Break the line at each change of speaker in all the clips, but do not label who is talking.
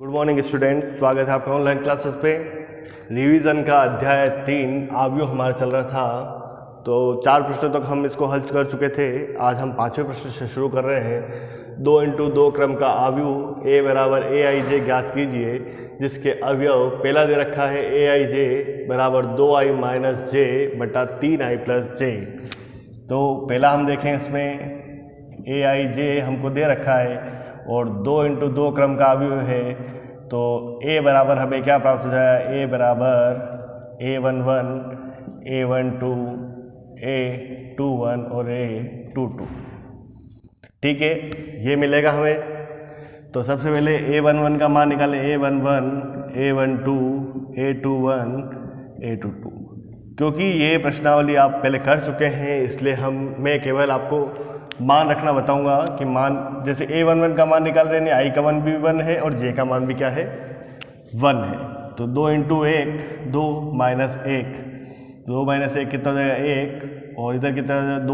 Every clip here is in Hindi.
गुड मॉर्निंग स्टूडेंट्स, स्वागत है आपका ऑनलाइन क्लासेस पे। रिवीजन का अध्याय 3 आव्यूह हमारा चल रहा था, तो 4 प्रश्नों तक हम इसको हल कर चुके थे। आज हम 5वें प्रश्न से शुरू कर रहे हैं। 2 इंटू 2 क्रम का आव्यूह a बराबर ए आई जे ज्ञात कीजिए, जिसके अवयव पहला दे रखा है ए आई जे बराबर 2i माइनस जे बटा 3i प्लस जे। तो पहला हम देखें, इसमें ए आई जे हमको दे रखा है और 2 इंटू 2 क्रम का अवयव है, तो a बराबर हमें क्या प्राप्त हो जाएगा, a बराबर a11, a12, a21 और a22। ठीक है, ये मिलेगा हमें। तो सबसे पहले a11 का मान निकालें, a11, a12, a21, a22। क्योंकि ये प्रश्नावली आप पहले कर चुके हैं, इसलिए मैं केवल आपको मान रखना बताऊंगा कि मान जैसे a11 का मान निकाल रहे हैं, आई का मान भी 1 है और j का मान भी क्या है, 1 है। तो 2 इंटू 1 2 माइनस 1, 2 माइनस 1 कितना हो जाएगा 1, और इधर कितना हो जाएगा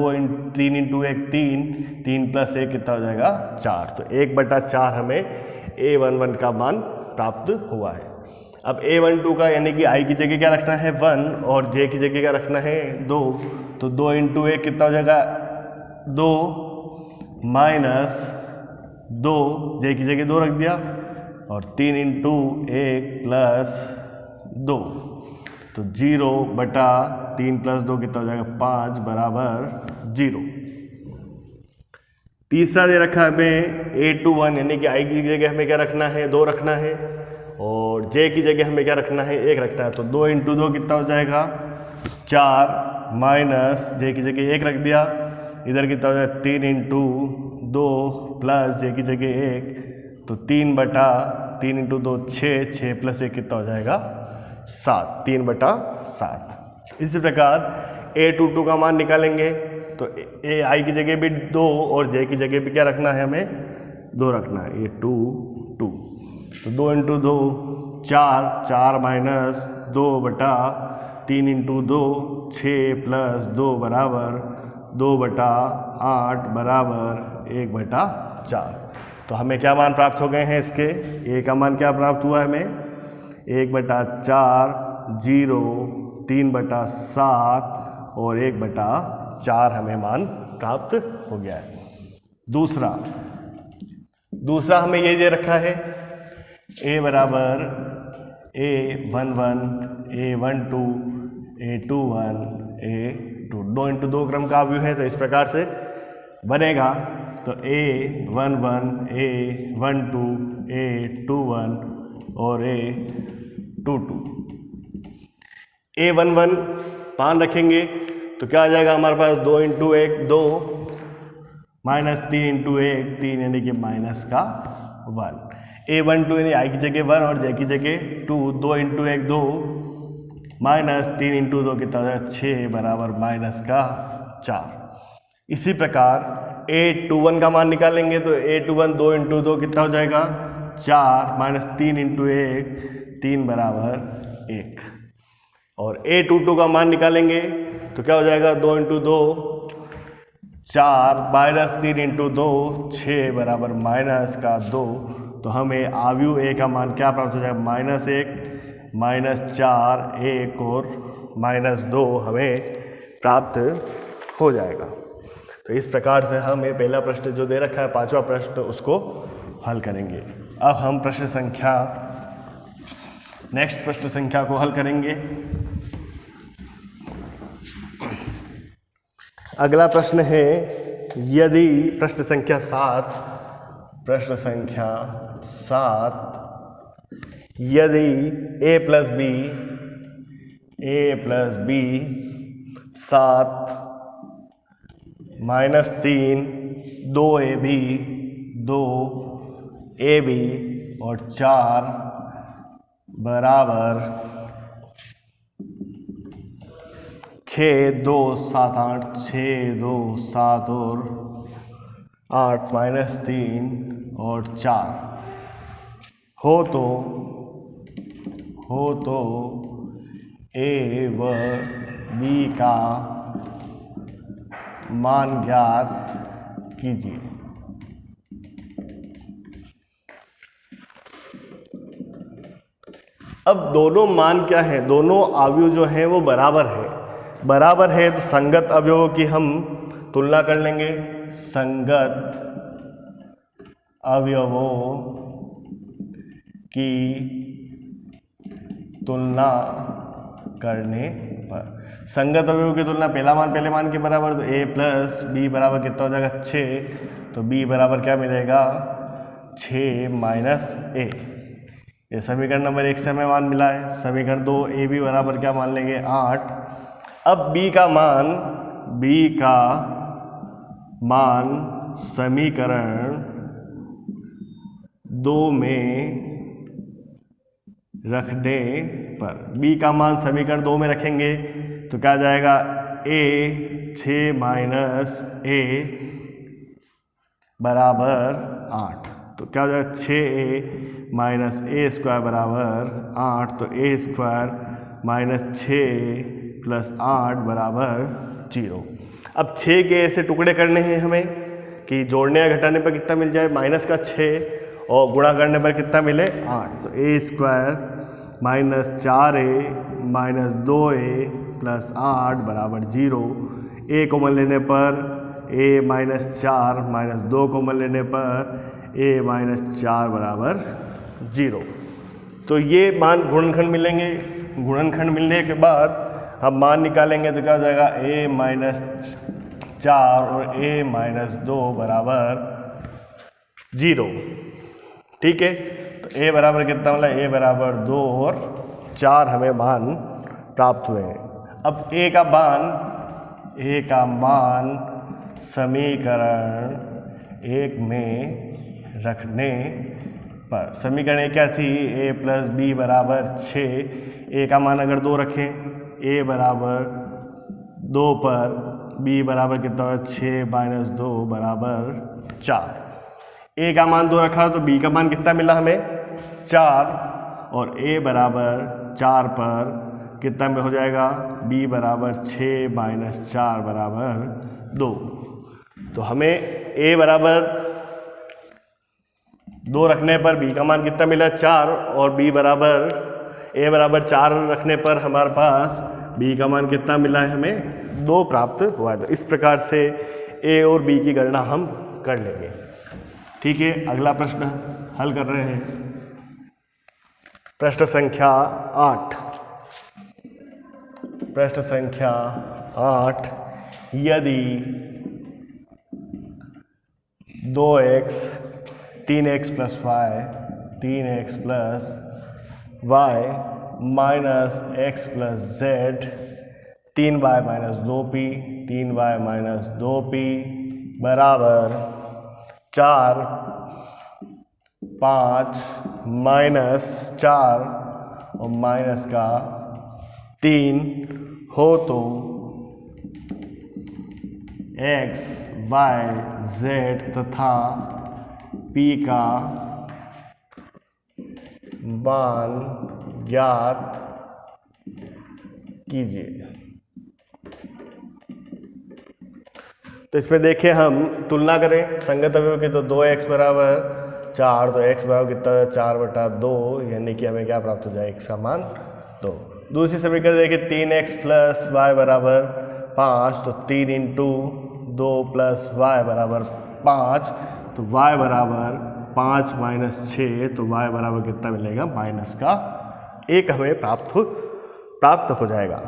3 इंटू 1 3, 3 प्लस 1 कितना हो जाएगा 4। तो 1/4 हमें a11 का मान प्राप्त हुआ है। अब a12 का यानी कि i की जगह क्या रखना है 1 और j की जगह क्या रखना है 2। तो 2 इंटू 1 कितना हो जाएगा 2 माइनस 2, जे की जगह 2 रख दिया, और 3 इंटू 1 प्लस 2, तो 0/3 प्लस 2 कितना हो जाएगा 5 बराबर 0। तीसरा दे रखा है हमें a21 यानी कि i की जगह हमें क्या रखना है 2 रखना है, और j की जगह हमें क्या रखना है 1 रखना है। तो 2 इंटू 2 कितना हो जाएगा 4 माइनस j की जगह 1 रख दिया, इधर कितना हो जाएगा 3 इंटू 2 प्लस जे की जगह 1, तो 3/3 इंटू 2 6 प्लस 1 कितना हो जाएगा 7, 3/7। इसी प्रकार a22 का मान निकालेंगे, तो आई की जगह भी 2 और जे की जगह भी क्या रखना है हमें 2 रखना है, a22। तो 2 इंटू 2 4 माइनस 2/3 इंटू 2 6 प्लस 2 बराबर 2/8 बराबर 1/4। तो हमें क्या मान प्राप्त हो गए हैं इसके, a का मान क्या प्राप्त हुआ है हमें 1/4, 0, 3/7 और 1/4 हमें मान प्राप्त हो गया है। दूसरा हमें ये दे रखा है a बराबर a11, a12, a21, a2। 2 into 2 क्रम का अवयव है, तो इस प्रकार से बनेगा। तो a11, a12, a21 और a22। a11 मान रखेंगे तो क्या आ जाएगा हमारे पास 2 इंटू 1 2 माइनस 3 इंटू 1 3 यानी कि माइनस का 1। a12 यानी आई की जगह 1 और जे की जगह 2, 2 इंटू 1 2 माइनस 3 इंटू 2 कितना हो जाएगा 6 बराबर माइनस का 4। इसी प्रकार a21 का मान निकालेंगे, तो a21 2 इंटू 2 कितना हो जाएगा 4 माइनस 3 इंटू 1 3 बराबर 1। और a22 का मान निकालेंगे तो क्या हो जाएगा 2 इंटू 2 4 माइनस 3 इंटू 2 6 बराबर माइनस का 2। तो हमें आव्यूह a का मान क्या प्राप्त हो जाएगा -1, -4, 1 और -2 हमें प्राप्त हो जाएगा। तो इस प्रकार से हम ये पहला प्रश्न जो दे रखा है 5वां प्रश्न उसको हल करेंगे। अब हम नेक्स्ट प्रश्न संख्या को हल करेंगे। अगला प्रश्न है, यदि प्रश्न संख्या 7 यदि a plus B 7 -3 2ab 2ab और 4 बराबर 6 2 7 8 6 2 7 और 8 -3 और 4 हो तो a व b का मान ज्ञात कीजिए। अब दोनों मान क्या है, दोनों अवयव जो हैं वो बराबर है तो संगत अवयवों की हम तुलना कर लेंगे। संगत अवयवों की तुलना करने पर, संगत अवयवों की तुलना, पहला मान पहले मान के बराबर, तो a प्लस बी बराबर कितना हो जाएगा 6, तो b बराबर क्या मिलेगा 6 माइनस a। ये समीकरण नंबर 1 से हमें मान मिला है। समीकरण 2 ए बी बराबर क्या मान लेंगे 8। अब b का मान समीकरण 2 में रखने पर, b का मान समीकरण 2 में रखेंगे तो क्या जाएगा a 6 माइनस a बराबर 8, तो क्या हो जाएगा 6a माइनस a स्क्वायर बराबर 8, तो a स्क्वायर माइनस 6 प्लस 8 बराबर 0। अब 6 के ऐसे टुकड़े करने हैं हमें कि जोड़ने या घटाने पर कितना मिल जाए माइनस का 6 और गुणा करने पर कितना मिले 8, तो a square minus 4a minus 2a plus 8 बराबर 0। a कॉमन लेने पर a माइनस 4 माइनस 2 कॉमन लेने पर a माइनस 4 बराबर 0। तो ये मान गुणनखंड मिलेंगे। गुणनखंड मिलने के बाद हम मान निकालेंगे तो क्या हो जाएगा a माइनस 4 और a माइनस 2 बराबर 0। ठीक है, तो a बराबर कितना मिला, a बराबर 2 और 4 हमें मान प्राप्त हुए हैं। अब a का मान समीकरण 1 में रखने पर, समीकरण 1 क्या थी, a प्लस बी बराबर 6, a का मान अगर 2 रखें, a बराबर 2 पर b बराबर कितना होगा 6 माइनस 2 बराबर 4। a का मान 2 रखा तो b का मान कितना मिला हमें 4, और a बराबर 4 पर कितना में हो जाएगा b बराबर 6 माइनस 4 बराबर 2। तो हमें a बराबर 2 रखने पर b का मान कितना मिला 4, और a बराबर 4 रखने पर हमारे पास b का मान कितना मिला है हमें 2 प्राप्त हुआ है। तो इस प्रकार से a और b की गणना हम कर लेंगे। ठीक है, अगला प्रश्न हल कर रहे हैं। प्रश्न संख्या 8। प्रश्न संख्या 8, यदि 2x 3x plus y 3x plus y minus x plus z 3y minus 2p 3y minus 2p बराबर 4 5 माइनस 4 और माइनस का 3 हो तो x y z तथा p का मान ज्ञात कीजिए। तो इसमें देखें, हम तुलना करें संगत अवयव की, तो 2x बराबर 4, तो x बराबर कितना 4/2, यानी कि हमें क्या प्राप्त हो जाए x का मान 2। दूसरी समीकरण देखें, 3x प्लस y बराबर 5, तो 3 इंटू 2 प्लस y बराबर 5, तो y बराबर 5 माइनस 6, तो y बराबर कितना मिलेगा माइनस का 1 हमें प्राप्त हो जाएगा।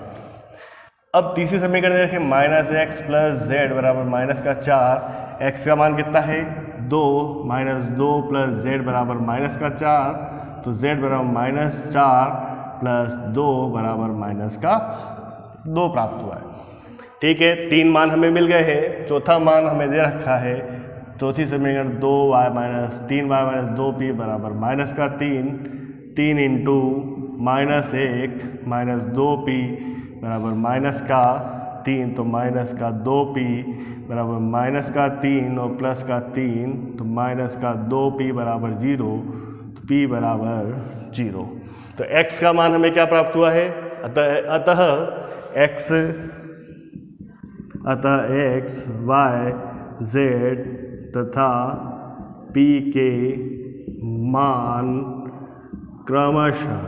अब तीसरी समीकरण देखें, माइनस एक्स प्लस जेड बराबर माइनस का 4, एक्स का मान कितना है 2, माइनस 2 प्लस जेड बराबर माइनस का 4, तो जेड बराबर माइनस 4 प्लस 2 बराबर माइनस का 2 प्राप्त हुआ है। ठीक है, 3 मान हमें मिल गए हैं। चौथा मान हमें दे रखा है, चौथी समीकरण 3y माइनस 2p बराबर माइनस का 3 इंटू माइनस 1 माइनस 2p बराबर माइनस का 3, तो माइनस का 2p बराबर माइनस का 3 और प्लस का 3, तो माइनस का 2p बराबर 0, तो p बराबर 0। तो x का मान हमें क्या प्राप्त हुआ है, अतः x y z तथा p के मान क्रमशः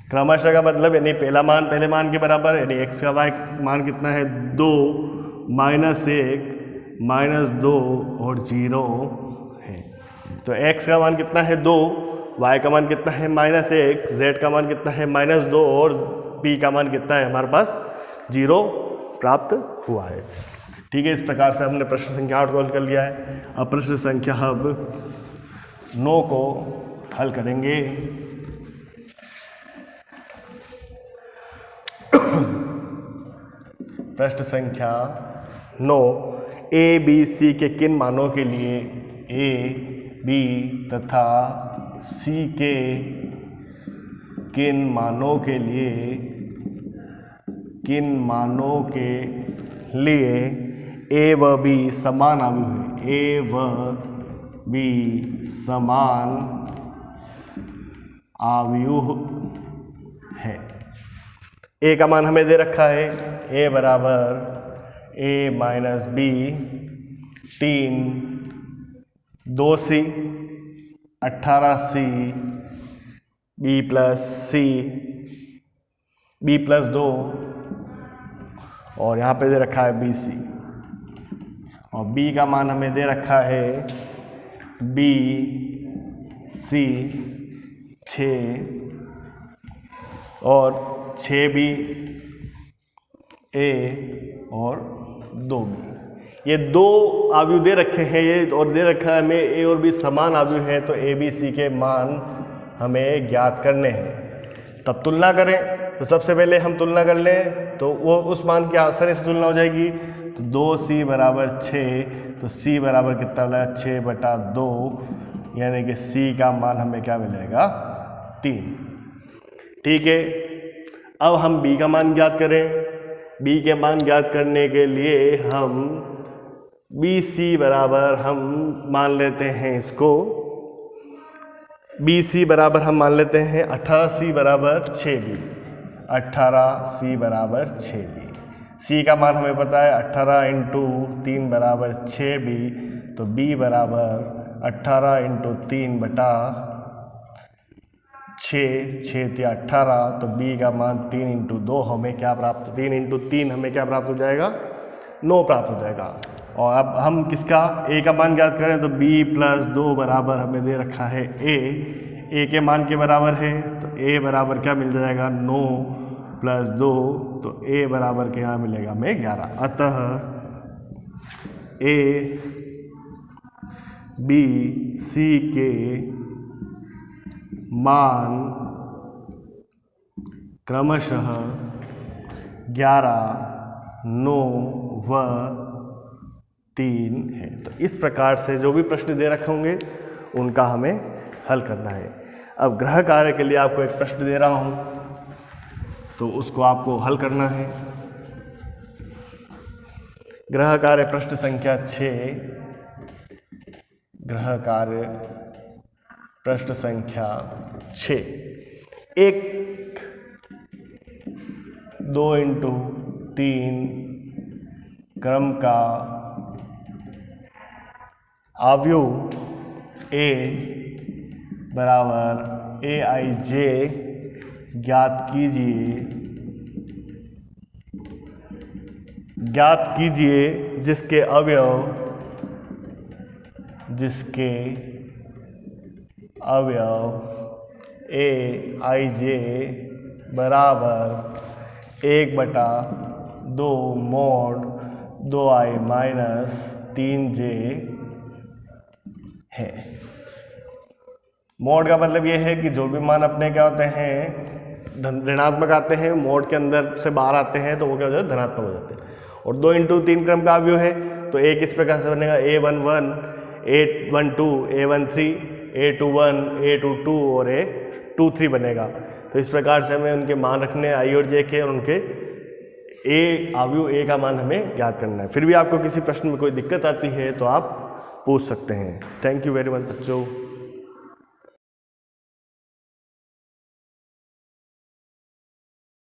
क्रमशः का मतलब यानी पहला मान पहले मान के बराबर, यानी x का y मान कितना है 2 -1 -2 और 0 है। तो x का मान कितना है 2, y का मान कितना है -1, z का मान कितना है -2 और p का मान कितना है हमारे पास 0 प्राप्त हुआ है। ठीक है, इस प्रकार से हमने प्रश्न संख्या 8 को हल कर लिया है। अब प्रश्न संख्या अब 9 को हल करेंगे। प्रश्न संख्या 9, ए बी सी के किन मानों के लिए ए बी तथा सी के किन मानों के लिए ए व बी समान आव्यूह है, ए व बी समान आव्यूह है। ए का मान हमें दे रखा है, ए बराबर A minus B 3 2c 18c B plus 2 और यहाँ पे दे रखा है bc, और b का मान हमें दे रखा है bc 6 और 6b a और 2b। ये दो आव्यूह दे रखे हैं ये, और दे रखा है हमें ए और बी समान आव्यूह है, तो ए बी सी के मान हमें ज्ञात करने हैं। तब तुलना करें, तो सबसे पहले हम तुलना कर लें तो वो उस मान की आसानी से तुलना हो जाएगी। तो 2c बराबर 6, तो c बराबर कितना मिला 6/2, यानी कि c का मान हमें क्या मिलेगा 3। ठीक है, अब हम b का मान ज्ञात करें। b के मान ज्ञात करने के लिए हम BC बराबर हम मान लेते हैं इसको, BC बराबर हम मान लेते हैं 18c बराबर 6b, 18c बराबर 6b। c का मान हमें पता है 18 × 3 बराबर 6b, तो b बराबर 18 × 3 बटा 6 × 18, तो b का मान 3 × 2 हमें क्या प्राप्त, 3 × 3 हमें क्या प्राप्त हो जाएगा 9 प्राप्त हो जाएगा। और अब हम किसका a का मान ज्ञात करें, तो b + 2 बराबर हमें दे रखा है a के मान के बराबर है, तो a बराबर क्या मिल जाएगा 9 + 2, तो a बराबर के यहाँ मिलेगा हमें 11। अतः a b c के मान क्रमशः 11, 9 व 3 है। तो इस प्रकार से जो भी प्रश्न दे रखे होंगे उनका हमें हल करना है। अब गृह कार्य के लिए आपको एक प्रश्न दे रहा हूं, तो उसको आपको हल करना है। गृह कार्य प्रश्न संख्या 6, गृह कार्य प्रश्न संख्या 6, एक 2 × 3 क्रम का आव्यूह a बराबर aij ज्ञात कीजिए जिसके अवयव aij बराबर 1/2 mod 2i - 3j है। मोड का मतलब ये है कि जो भी मान अपने क्या होते हैं ऋणात्मक आते हैं, मोड के अंदर से बाहर आते हैं तो वो क्या हो जाता है धनात्मक हो जाते हैं। और 2 × 3 क्रम का आव्यूह है, तो एक इस प्रकार से बनेगा a11 a12 a13 a21 a22 और a23 बनेगा। तो इस प्रकार से हमें उनके मान रखने आई और जे के, और उनके आव्यूह ए का मान हमें ज्ञात करना है। फिर भी आपको किसी प्रश्न में कोई दिक्कत आती है तो आप पूछ सकते हैं। थैंक यू वेरी मच बच्चों।